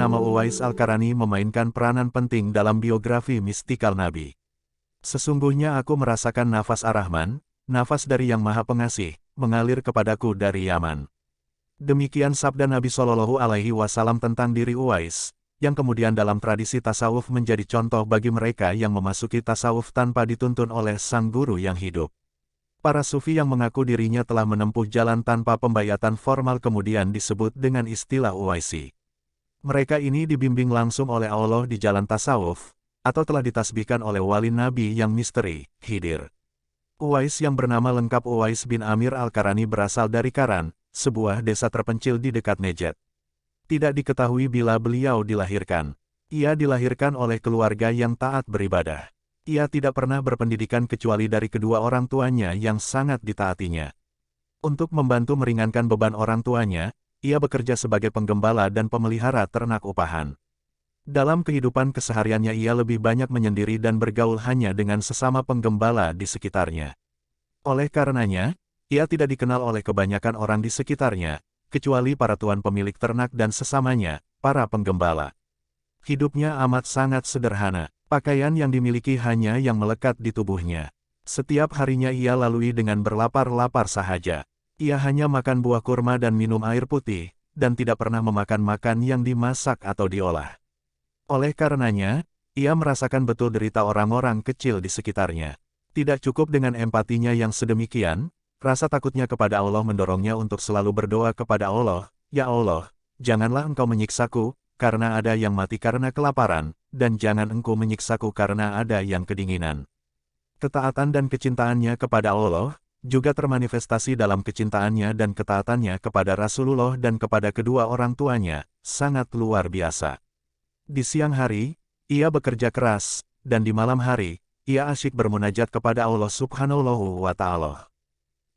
bernama Uwais Al-Qarani memainkan peranan penting dalam biografi mistikal Nabi. Sesungguhnya aku merasakan nafas Ar-Rahman, nafas dari Yang Maha Pengasih, mengalir kepadaku dari Yaman. Demikian sabda Nabi Shallallahu Alaihi Wasallam tentang diri Uwais, yang kemudian dalam tradisi tasawuf menjadi contoh bagi mereka yang memasuki tasawuf tanpa dituntun oleh sang guru yang hidup. Para sufi yang mengaku dirinya telah menempuh jalan tanpa pembayatan formal kemudian disebut dengan istilah Uwaisi. Mereka ini dibimbing langsung oleh Allah di jalan tasawuf, atau telah ditasbihkan oleh wali Nabi yang misteri, Khidir. Uwais yang bernama lengkap Uwais bin Amir Al-Qarani berasal dari Karan, sebuah desa terpencil di dekat Najd. Tidak diketahui bila beliau dilahirkan. Ia dilahirkan oleh keluarga yang taat beribadah. Ia tidak pernah berpendidikan kecuali dari kedua orang tuanya yang sangat ditaatinya. Untuk membantu meringankan beban orang tuanya, ia bekerja sebagai penggembala dan pemelihara ternak upahan. Dalam kehidupan kesehariannya ia lebih banyak menyendiri dan bergaul hanya dengan sesama penggembala di sekitarnya. Oleh karenanya, ia tidak dikenal oleh kebanyakan orang di sekitarnya, kecuali para tuan pemilik ternak dan sesamanya, para penggembala. Hidupnya amat sangat sederhana. Pakaian yang dimiliki hanya yang melekat di tubuhnya. Setiap harinya ia lalui dengan berlapar-lapar sahaja. Ia hanya makan buah kurma dan minum air putih, dan tidak pernah memakan makan yang dimasak atau diolah. Oleh karenanya, ia merasakan betul derita orang-orang kecil di sekitarnya. Tidak cukup dengan empatinya yang sedemikian, rasa takutnya kepada Allah mendorongnya untuk selalu berdoa kepada Allah, "Ya Allah, janganlah Engkau menyiksaku, karena ada yang mati karena kelaparan, dan jangan Engkau menyiksaku karena ada yang kedinginan." Ketaatan dan kecintaannya kepada Allah, juga termanifestasi dalam kecintaannya dan ketaatannya kepada Rasulullah dan kepada kedua orang tuanya, sangat luar biasa. Di siang hari, ia bekerja keras, dan di malam hari, ia asyik bermunajat kepada Allah Subhanahu wa Ta'ala.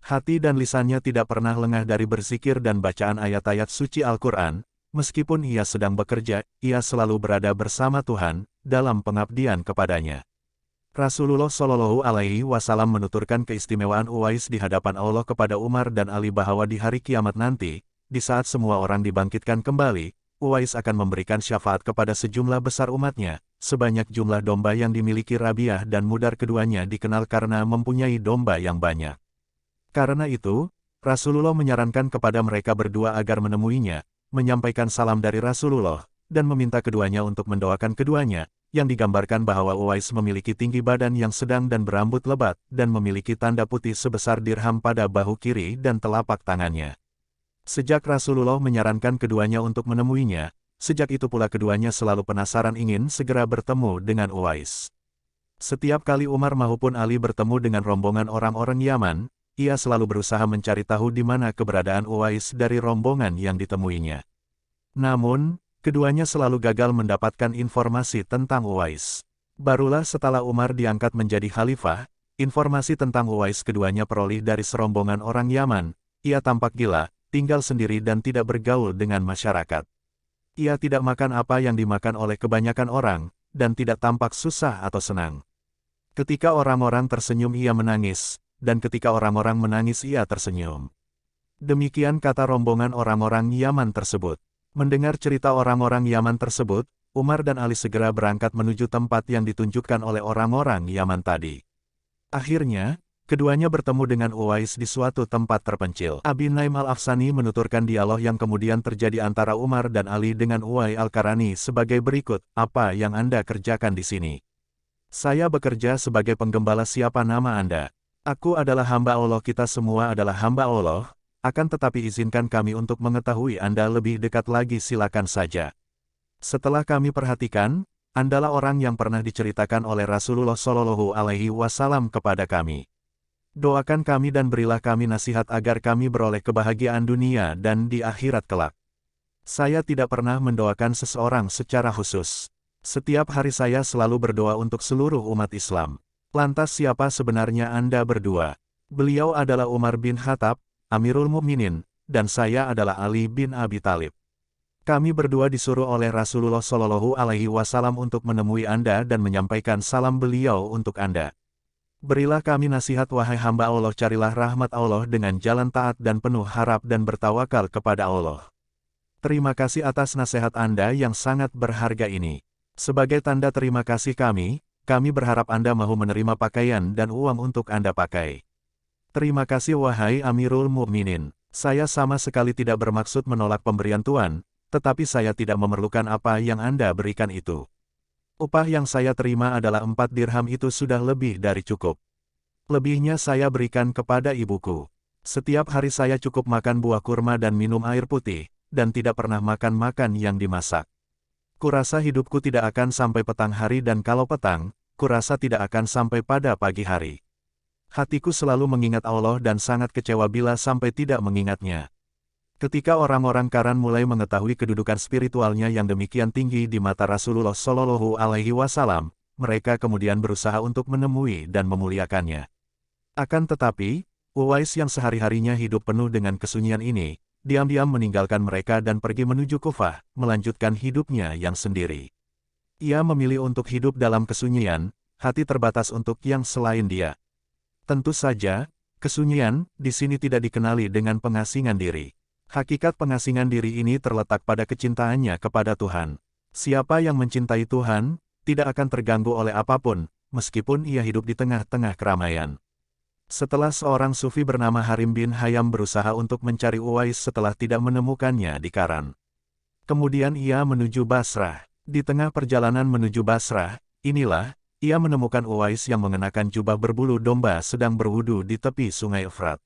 Hati dan lisannya tidak pernah lengah dari berzikir dan bacaan ayat-ayat suci Al-Quran. Meskipun ia sedang bekerja, ia selalu berada bersama Tuhan, dalam pengabdian kepadanya. Rasulullah Shallallahu Alaihi Wasallam menuturkan keistimewaan Uwais di hadapan Allah kepada Umar dan Ali bahwa di hari kiamat nanti, di saat semua orang dibangkitkan kembali, Uwais akan memberikan syafaat kepada sejumlah besar umatnya, sebanyak jumlah domba yang dimiliki Rabiah dan Mudar keduanya dikenal karena mempunyai domba yang banyak. Karena itu, Rasulullah menyarankan kepada mereka berdua agar menemuinya, menyampaikan salam dari Rasulullah, dan meminta keduanya untuk mendoakan keduanya, yang digambarkan bahwa Uwais memiliki tinggi badan yang sedang dan berambut lebat, dan memiliki tanda putih sebesar dirham pada bahu kiri dan telapak tangannya. Sejak Rasulullah menyarankan keduanya untuk menemuinya, sejak itu pula keduanya selalu penasaran ingin segera bertemu dengan Uwais. Setiap kali Umar maupun Ali bertemu dengan rombongan orang-orang Yaman, ia selalu berusaha mencari tahu di mana keberadaan Uwais dari rombongan yang ditemuinya. Namun, keduanya selalu gagal mendapatkan informasi tentang Uwais. Barulah setelah Umar diangkat menjadi khalifah, informasi tentang Uwais keduanya peroleh dari serombongan orang Yaman. Ia tampak gila, tinggal sendiri dan tidak bergaul dengan masyarakat. Ia tidak makan apa yang dimakan oleh kebanyakan orang, dan tidak tampak susah atau senang. Ketika orang-orang tersenyum ia menangis, dan ketika orang-orang menangis ia tersenyum. Demikian kata rombongan orang-orang Yaman tersebut. Mendengar cerita orang-orang Yaman tersebut, Umar dan Ali segera berangkat menuju tempat yang ditunjukkan oleh orang-orang Yaman tadi. Akhirnya, keduanya bertemu dengan Uwais di suatu tempat terpencil. Abi Naim Al-Afsani menuturkan dialog yang kemudian terjadi antara Umar dan Ali dengan Uwais Al-Qarani sebagai berikut, "Apa yang Anda kerjakan di sini?" "Saya bekerja sebagai penggembala." "Siapa nama Anda?" "Aku adalah hamba Allah." "Kita semua adalah hamba Allah, akan tetapi izinkan kami untuk mengetahui Anda lebih dekat lagi." "Silakan saja." "Setelah kami perhatikan, Andalah orang yang pernah diceritakan oleh Rasulullah Shallallahu Alaihi Wasallam kepada kami. Doakan kami dan berilah kami nasihat agar kami beroleh kebahagiaan dunia dan di akhirat kelak." "Saya tidak pernah mendoakan seseorang secara khusus. Setiap hari saya selalu berdoa untuk seluruh umat Islam." "Lantas siapa sebenarnya Anda berdua?" "Beliau adalah Umar bin Khattab, Amirul Mukminin, dan saya adalah Ali bin Abi Thalib. Kami berdua disuruh oleh Rasulullah Shallallahu Alaihi Wasallam untuk menemui Anda dan menyampaikan salam beliau untuk Anda. Berilah kami nasihat wahai hamba Allah, carilah rahmat Allah dengan jalan taat dan penuh harap dan bertawakal kepada Allah." Terima kasih atas nasihat Anda yang sangat berharga ini. Sebagai tanda terima kasih kami berharap Anda mau menerima pakaian dan uang untuk Anda pakai. Terima kasih wahai Amirul Mukminin. Saya sama sekali tidak bermaksud menolak pemberian Tuan, tetapi saya tidak memerlukan apa yang Anda berikan itu. Upah yang saya terima adalah 4 dirham, itu sudah lebih dari cukup. Lebihnya saya berikan kepada ibuku. Setiap hari saya cukup makan buah kurma dan minum air putih, dan tidak pernah makan yang dimasak. Kurasa hidupku tidak akan sampai petang hari, dan kalau petang, kurasa tidak akan sampai pada pagi hari. Hatiku selalu mengingat Allah dan sangat kecewa bila sampai tidak mengingatnya. Ketika orang-orang Qaran mulai mengetahui kedudukan spiritualnya yang demikian tinggi di mata Rasulullah Shallallahu Alaihi Wasallam, mereka kemudian berusaha untuk menemui dan memuliakannya. Akan tetapi, Uwais yang sehari-harinya hidup penuh dengan kesunyian ini, diam-diam meninggalkan mereka dan pergi menuju Kufah, melanjutkan hidupnya yang sendiri. Ia memilih untuk hidup dalam kesunyian, hati terbatas untuk yang selain dia. Tentu saja, kesunyian di sini tidak dikenali dengan pengasingan diri. Hakikat pengasingan diri ini terletak pada kecintaannya kepada Tuhan. Siapa yang mencintai Tuhan, tidak akan terganggu oleh apapun, meskipun ia hidup di tengah-tengah keramaian. Setelah seorang sufi bernama Harim bin Hayam berusaha untuk mencari Uwais setelah tidak menemukannya di Qaran. Kemudian ia menuju Basrah. Di tengah perjalanan menuju Basrah, inilah, ia menemukan Uwais yang mengenakan jubah berbulu domba sedang berwudu di tepi sungai Efrat.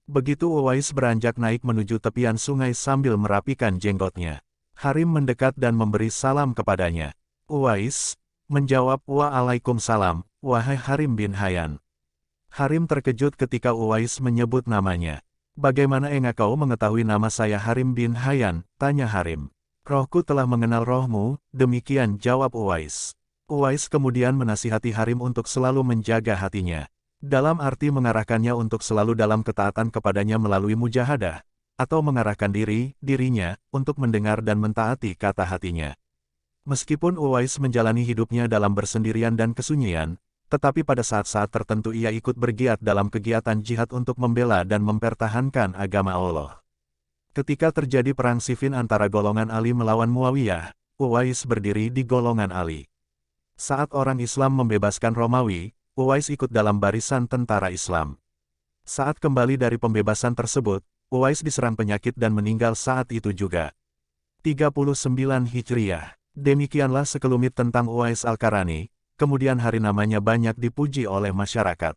Begitu Uwais beranjak naik menuju tepian sungai sambil merapikan jenggotnya, Harim mendekat dan memberi salam kepadanya. Uwais menjawab, "Waalaikumsalam, wahai Harim bin Hayyan." Harim terkejut ketika Uwais menyebut namanya. "Bagaimana engkau mengetahui nama saya Harim bin Hayyan?" tanya Harim. "Rohku telah mengenal rohmu," demikian jawab Uwais. Uwais kemudian menasihati Harim untuk selalu menjaga hatinya. Dalam arti mengarahkannya untuk selalu dalam ketaatan kepadanya melalui mujahadah, atau mengarahkan dirinya, untuk mendengar dan mentaati kata hatinya. Meskipun Uwais menjalani hidupnya dalam bersendirian dan kesunyian, tetapi pada saat-saat tertentu ia ikut bergiat dalam kegiatan jihad untuk membela dan mempertahankan agama Allah. Ketika terjadi perang Siffin antara golongan Ali melawan Muawiyah, Uwais berdiri di golongan Ali. Saat orang Islam membebaskan Romawi, Uwais ikut dalam barisan tentara Islam. Saat kembali dari pembebasan tersebut, Uwais diserang penyakit dan meninggal saat itu juga. 39 Hijriah. Demikianlah sekelumit tentang Uwais Al-Qarani, kemudian hari namanya banyak dipuji oleh masyarakat.